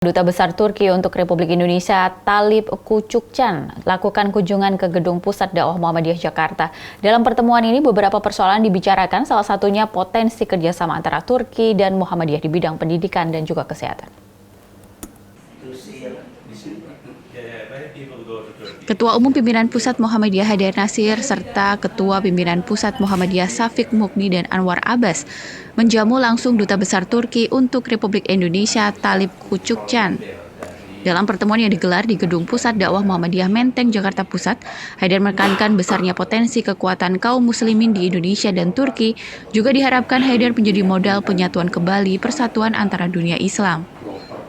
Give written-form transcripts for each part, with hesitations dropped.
Duta Besar Turki untuk Republik Indonesia, Talip Kucukcan, lakukan kunjungan ke Gedung Pusat Dakwah Muhammadiyah Jakarta. Dalam pertemuan ini, beberapa persoalan dibicarakan, salah satunya potensi kerjasama antara Turki dan Muhammadiyah di bidang pendidikan dan juga kesehatan. Ketua Umum Pimpinan Pusat Muhammadiyah Haidar Nasir serta Ketua Pimpinan Pusat Muhammadiyah Syafiq Mukni dan Anwar Abbas menjamu langsung Duta Besar Turki untuk Republik Indonesia Talip Kucukcan. Dalam pertemuan yang digelar di Gedung Pusat Dakwah Muhammadiyah Menteng, Jakarta Pusat, Haidar menekankan besarnya potensi kekuatan kaum muslimin di Indonesia dan Turki, juga diharapkan Haidar menjadi modal penyatuan kembali persatuan antara dunia Islam.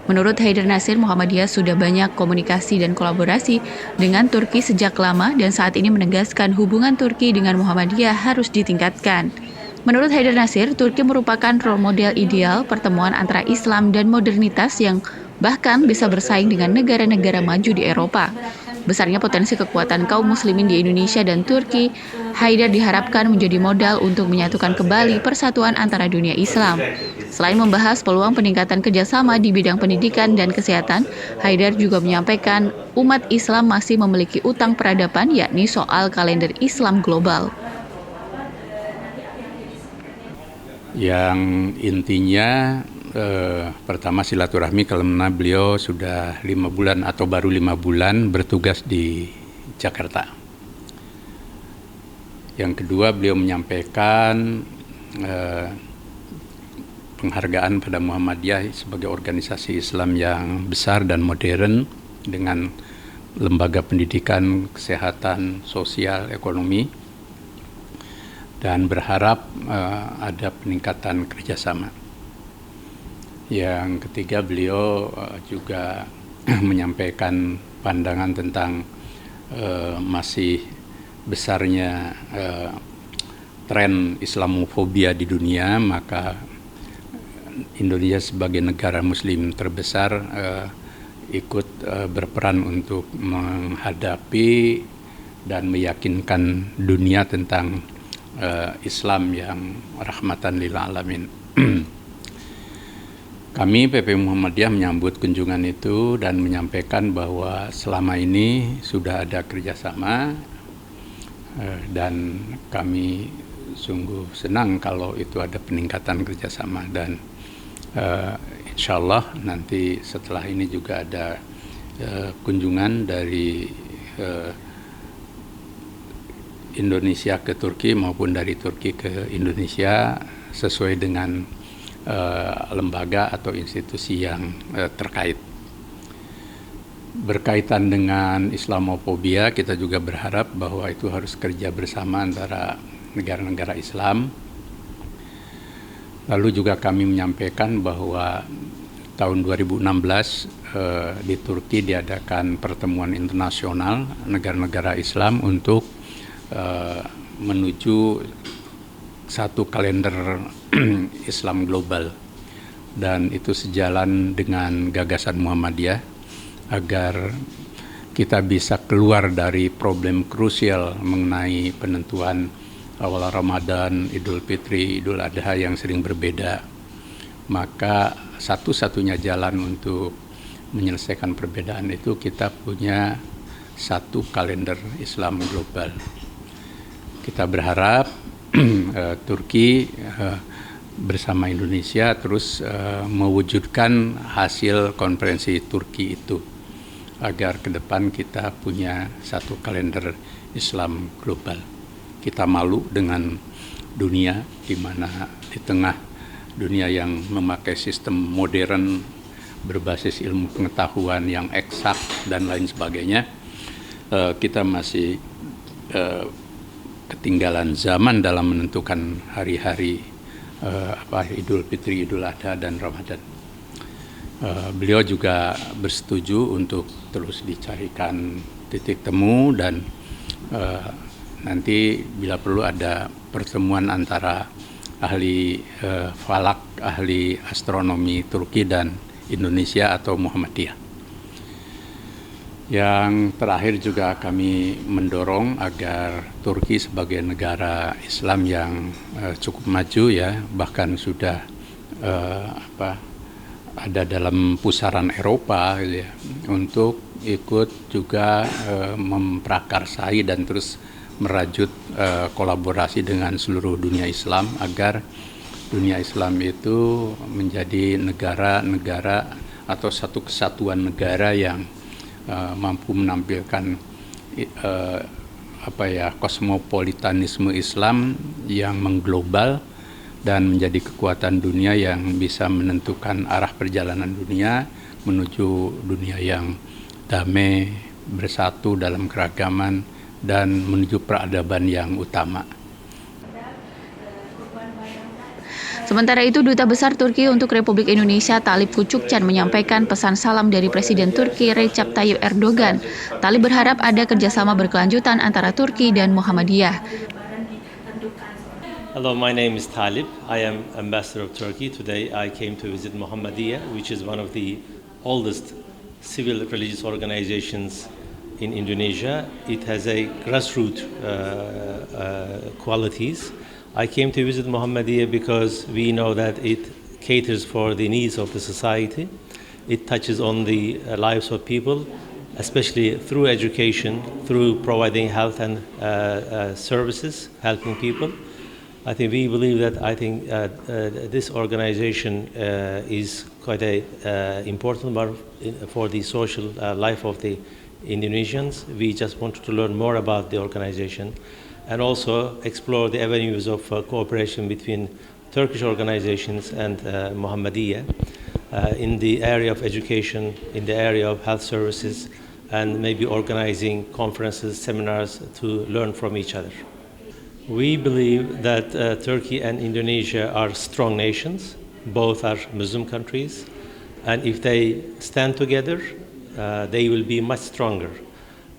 Menurut Haidar Nasir, Muhammadiyah sudah banyak komunikasi dan kolaborasi dengan Turki sejak lama dan saat ini menegaskan hubungan Turki dengan Muhammadiyah harus ditingkatkan. Menurut Haidar Nasir, Turki merupakan role model ideal pertemuan antara Islam dan modernitas yang bahkan bisa bersaing dengan negara-negara maju di Eropa. Besarnya potensi kekuatan kaum muslimin di Indonesia dan Turki, Haidar diharapkan menjadi modal untuk menyatukan kembali persatuan antara dunia Islam. Selain membahas peluang peningkatan kerjasama di bidang pendidikan dan kesehatan, Haidar juga menyampaikan umat Islam masih memiliki utang peradaban, yakni soal kalender Islam global. Yang intinya pertama silaturahmi karena beliau sudah 5 bulan atau baru 5 bulan bertugas di Jakarta. Yang kedua, beliau menyampaikan penghargaan pada Muhammadiyah sebagai organisasi Islam yang besar dan modern dengan lembaga pendidikan, kesehatan, sosial, ekonomi, dan berharap ada peningkatan kerjasama. Yang ketiga, beliau juga menyampaikan pandangan tentang masih besarnya tren Islamofobia di dunia, maka Indonesia sebagai negara muslim terbesar ikut berperan untuk menghadapi dan meyakinkan dunia tentang Islam yang rahmatan lil alamin. Kami PP Muhammadiyah menyambut kunjungan itu dan menyampaikan bahwa selama ini sudah ada kerjasama dan kami sungguh senang kalau itu ada peningkatan kerjasama, dan insya Allah nanti setelah ini juga ada kunjungan dari Indonesia ke Turki maupun dari Turki ke Indonesia sesuai dengan lembaga atau institusi yang terkait. Berkaitan dengan Islamofobia, kita juga berharap bahwa itu harus kerja bersama antara negara-negara Islam. Lalu juga kami menyampaikan bahwa tahun 2016 di Turki diadakan pertemuan internasional negara-negara Islam untuk menuju satu kalender Islam global, dan itu sejalan dengan gagasan Muhammadiyah agar kita bisa keluar dari problem krusial mengenai penentuan awal Ramadan, Idul Fitri, Idul Adha yang sering berbeda. Maka satu-satunya jalan untuk menyelesaikan perbedaan itu kita punya satu kalender Islam global. Kita berharap Turki bersama Indonesia terus mewujudkan hasil konferensi Turki itu agar ke depan kita punya satu kalender Islam global. Kita malu dengan dunia di mana di tengah dunia yang memakai sistem modern berbasis ilmu pengetahuan yang eksak dan lain sebagainya, kita masih ketinggalan zaman dalam menentukan hari-hari Idul Fitri, Idul Adha, dan Ramadan. Beliau juga bersetuju untuk terus dicarikan titik temu dan nanti bila perlu ada pertemuan antara ahli falak, ahli astronomi Turki dan Indonesia atau Muhammadiyah. Yang terakhir juga kami mendorong agar Turki sebagai negara Islam yang cukup maju ya, bahkan sudah ada dalam pusaran Eropa gitu ya, untuk ikut juga memprakarsai dan terus merajut kolaborasi dengan seluruh dunia Islam agar dunia Islam itu menjadi negara-negara atau satu kesatuan negara yang mampu menampilkan kosmopolitanisme Islam yang mengglobal dan menjadi kekuatan dunia yang bisa menentukan arah perjalanan dunia menuju dunia yang damai, bersatu dalam keragaman, dan menuju peradaban yang utama. Sementara itu, Duta Besar Turki untuk Republik Indonesia Talip Kucukcan menyampaikan pesan salam dari Presiden Turki Recep Tayyip Erdogan. Talip berharap ada kerjasama berkelanjutan antara Turki dan Muhammadiyah. Hello, my name is Talip. I am Ambassador of Turkey. Today I came to visit Muhammadiyah, which is one of the oldest civil religious organizations in Indonesia. It has a grassroots qualities. I came to visit Muhammadiyah because we know that it caters for the needs of the society. It touches on the lives of people, especially through education, through providing health and services, helping people. I think we believe that this organization is quite a important one for the social life of the Indonesians. We just wanted to learn more about the organization and also explore the avenues of cooperation between Turkish organizations and Muhammadiyah in the area of education, in the area of health services, and maybe organizing conferences, seminars to learn from each other. We believe that Turkey and Indonesia are strong nations. Both are Muslim countries, and if they stand together, they will be much stronger.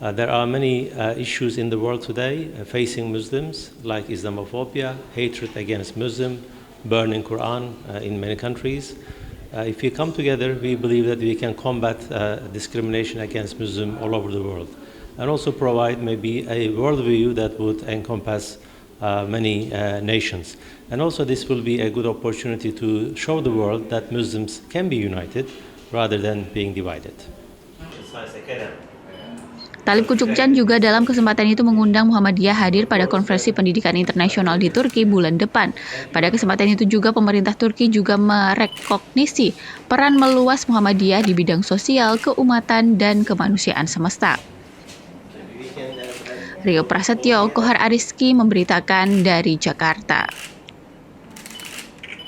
There are many issues in the world today facing Muslims, like Islamophobia, hatred against Muslims, burning Quran in many countries. If we come together, we believe that we can combat discrimination against Muslims all over the world, and also provide maybe a worldview that would encompass many nations. And also this will be a good opportunity to show the world that Muslims can be united rather than being divided. Talip Kucukcan juga dalam kesempatan itu mengundang Muhammadiyah hadir pada konferensi pendidikan internasional di Turki bulan depan. Pada kesempatan itu juga pemerintah Turki juga merekognisi peran meluas Muhammadiyah di bidang sosial, keumatan, dan kemanusiaan semesta. Rio Prasetyo, Kohar Ariski memberitakan dari Jakarta.